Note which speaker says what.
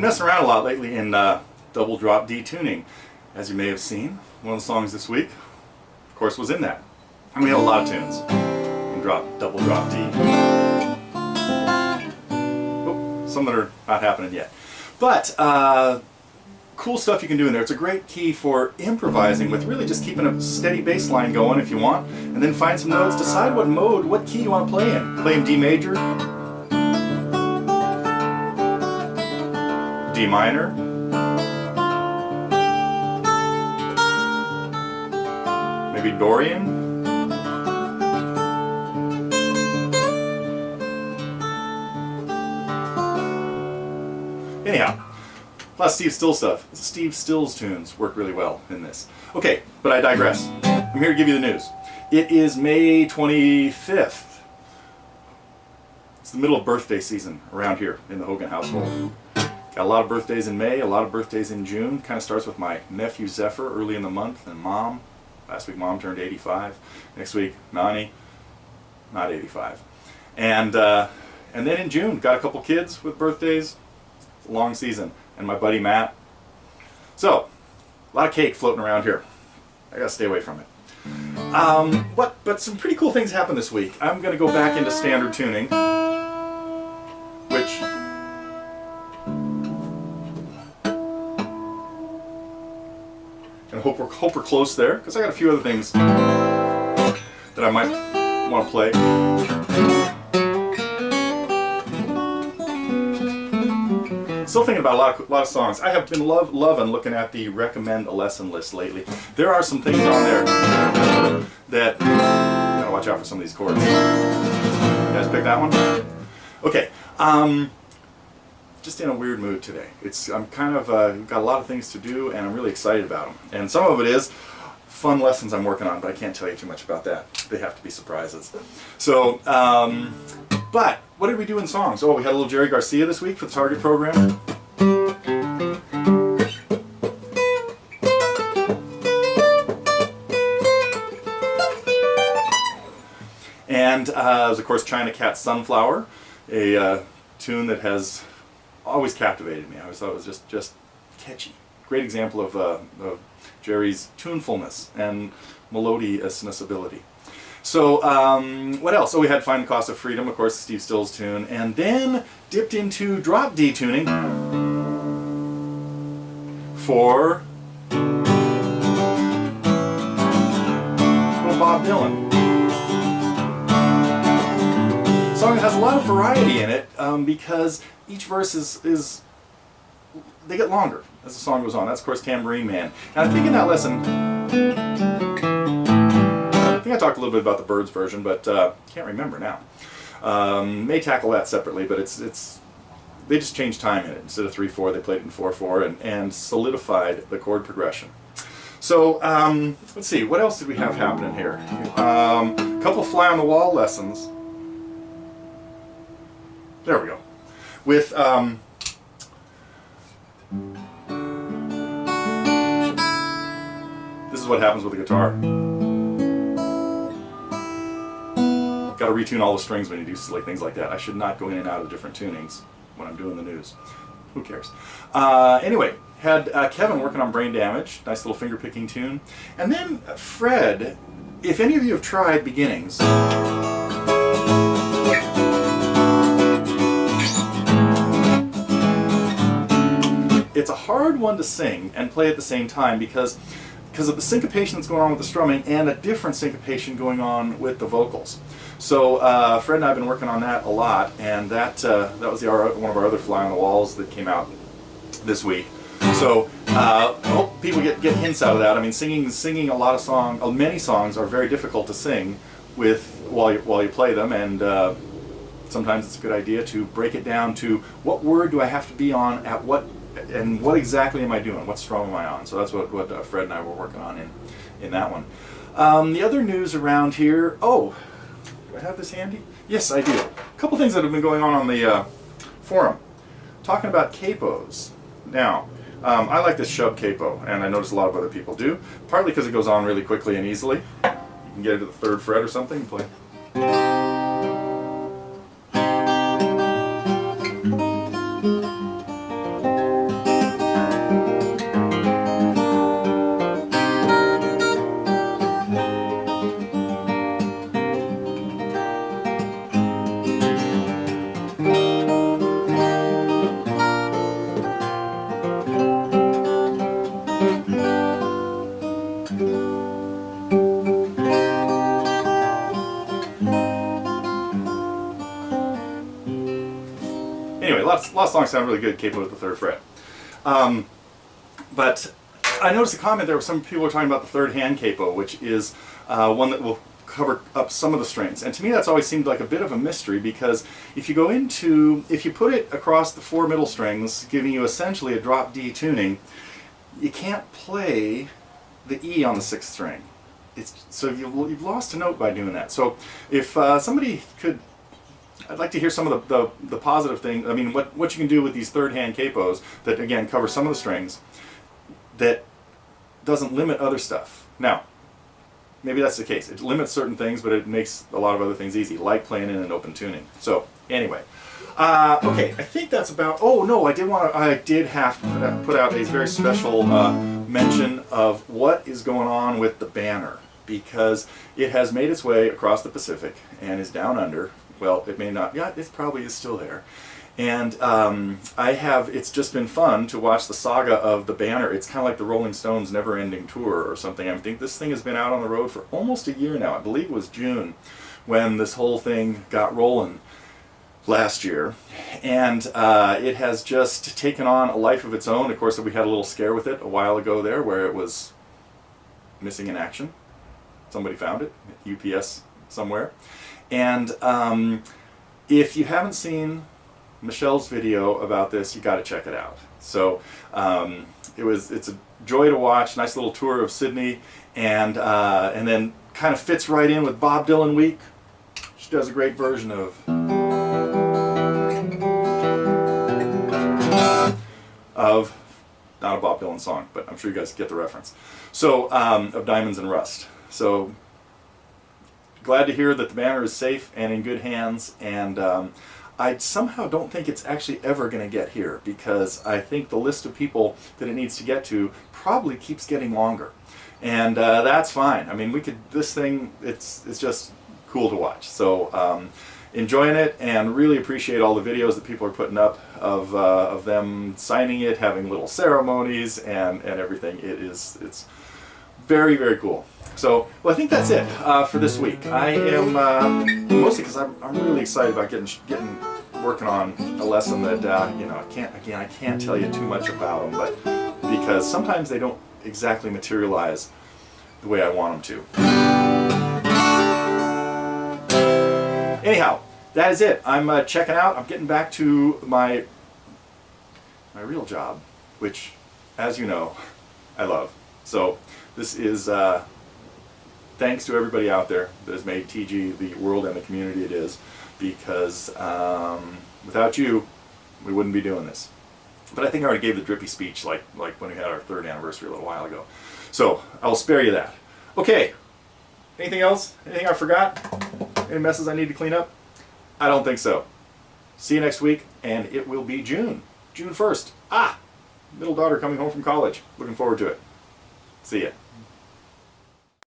Speaker 1: messing around a lot lately in double drop D tuning. As you may have seen, one of the songs this week, of course, was in that. And we have a lot of tunes in double drop D. Oh, some that are not happening yet. But cool stuff you can do in there. It's a great key for improvising with really just keeping a steady bass line going if you want, and then find some notes, decide what mode, what key you want to play in. Play in D major, D minor, maybe Dorian. Anyhow, a lot of Steve Stills stuff. Steve Stills tunes work really well in this. Okay, but I digress. I'm here to give you the news. It is May 25th. It's the middle of birthday season around here in the Hogan household. Got a lot of birthdays in May, a lot of birthdays in June. Kind of starts with my nephew Zephyr early in the month, and Mom. Last week Mom turned 85. Next week Nani, not 85. And then in June, got a couple kids with birthdays. It's a long season. And my buddy Matt. So, a lot of cake floating around here. I gotta stay away from it. But some pretty cool things happened this week. I'm gonna go back into standard tuning, which and hope we're close there, because I got a few other things that I might want to play. Still thinking about a lot of songs. I have been loving looking at the recommend a lesson list lately. There are some things on there that gotta watch out for some of these chords. You guys pick that one? Okay. Just in a weird mood today. I'm kind of got a lot of things to do, and I'm really excited about them. And some of it is fun lessons I'm working on, but I can't tell you too much about that. They have to be surprises. So, but what did we do in songs? Oh, we had a little Jerry Garcia this week for the Target program. And it was, of course, China Cat Sunflower, a tune that has always captivated me. I always thought it was just catchy. Great example of Jerry's tunefulness and melodiousness ability. So, what else? Oh, we had Find the Cost of Freedom, of course, Steve Stills tune, and then dipped into drop D tuning for little Bob Dylan. The song has a lot of variety in it because each verse is they get longer as the song goes on. That's, of course, Tambourine Man. And I think in that lesson, I think I talked a little bit about the Birds version, but can't remember now. May tackle that separately, but they just changed time in it. Instead of 3/4, they played it in 4/4 and solidified the chord progression. So let's see, what else did we have happening here? A couple fly on the wall lessons. There we go. With this is what happens with the guitar. Got to retune all the strings when you do silly things like that. I should not go in and out of different tunings when I'm doing the news. Who cares? Anyway, had Kevin working on Brain Damage, nice little finger picking tune. And then Fred, if any of you have tried Beginnings, it's a hard one to sing and play at the same time because of the syncopation that's going on with the strumming and a different syncopation going on with the vocals. So Fred and I have been working on that a lot, and that was one of our other fly on the walls that came out this week. So I hope people get hints out of that. I mean, singing a lot of songs, many songs are very difficult to sing with while you play them, and sometimes it's a good idea to break it down to what word do I have to be on at what. And what exactly am I doing? What strum am I on? So that's what Fred and I were working on in that one. The other news around here, oh, do I have this handy? Yes, I do. A couple things that have been going on the forum. Talking about capos. Now, I like this shove capo, and I notice a lot of other people do, partly because it goes on really quickly and easily. You can get it to the 3rd fret or something and play. Anyway, lots of songs sound really good, capo at the 3rd fret. But I noticed a comment there where some people were talking about the 3rd hand capo, which is one that will cover up some of the strings. And to me that's always seemed like a bit of a mystery, because if you put it across the 4 middle strings, giving you essentially a drop D tuning, you can't play the E on the 6th string. So you've lost a note by doing that. So if somebody could, I'd like to hear some of the positive things. I mean, what you can do with these 3rd hand capos that again cover some of the strings that doesn't limit other stuff. Now, maybe that's the case. It limits certain things, but it makes a lot of other things easy, like playing in an open tuning. So anyway, okay, I think that's about. Oh no, I did have to put out a very special mention of what is going on with the banner, because it has made its way across the Pacific and is down under. Well, it may not. Yeah, it probably is still there. And it's just been fun to watch the saga of the banner. It's kind of like the Rolling Stones never-ending tour or something. I think this thing has been out on the road for almost a year now. I believe it was June when this whole thing got rolling last year. And it has just taken on a life of its own. Of course, we had a little scare with it a while ago there where it was missing in action. Somebody found it at UPS somewhere. And if you haven't seen Michelle's video about this, you got to check it out. So it's a joy to watch. Nice little tour of Sydney, and then kind of fits right in with Bob Dylan Week. She does a great version of not a Bob Dylan song, but I'm sure you guys get the reference. So of Diamonds and Rust. So glad to hear that the banner is safe and in good hands, and I somehow don't think it's actually ever going to get here, because I think the list of people that it needs to get to probably keeps getting longer, and that's fine. I mean, this thing, it's just cool to watch. So enjoying it, and really appreciate all the videos that people are putting up of them signing it, having little ceremonies and everything. It's very, very cool. So, well, I think that's it for this week. I am mostly because I'm really excited about getting working on a lesson that I can't tell you too much about them, but because sometimes they don't exactly materialize the way I want them to. Anyhow, that is it. I'm checking out. I'm getting back to my real job, which, as you know, I love. So this is. Thanks to everybody out there that has made TG the world and the community it is, because without you, we wouldn't be doing this. But I think I already gave the drippy speech like when we had our 3rd anniversary a little while ago. So I'll spare you that. Okay, anything else? Anything I forgot? Any messes I need to clean up? I don't think so. See you next week, and it will be June 1st. Middle daughter coming home from college. Looking forward to it. See ya.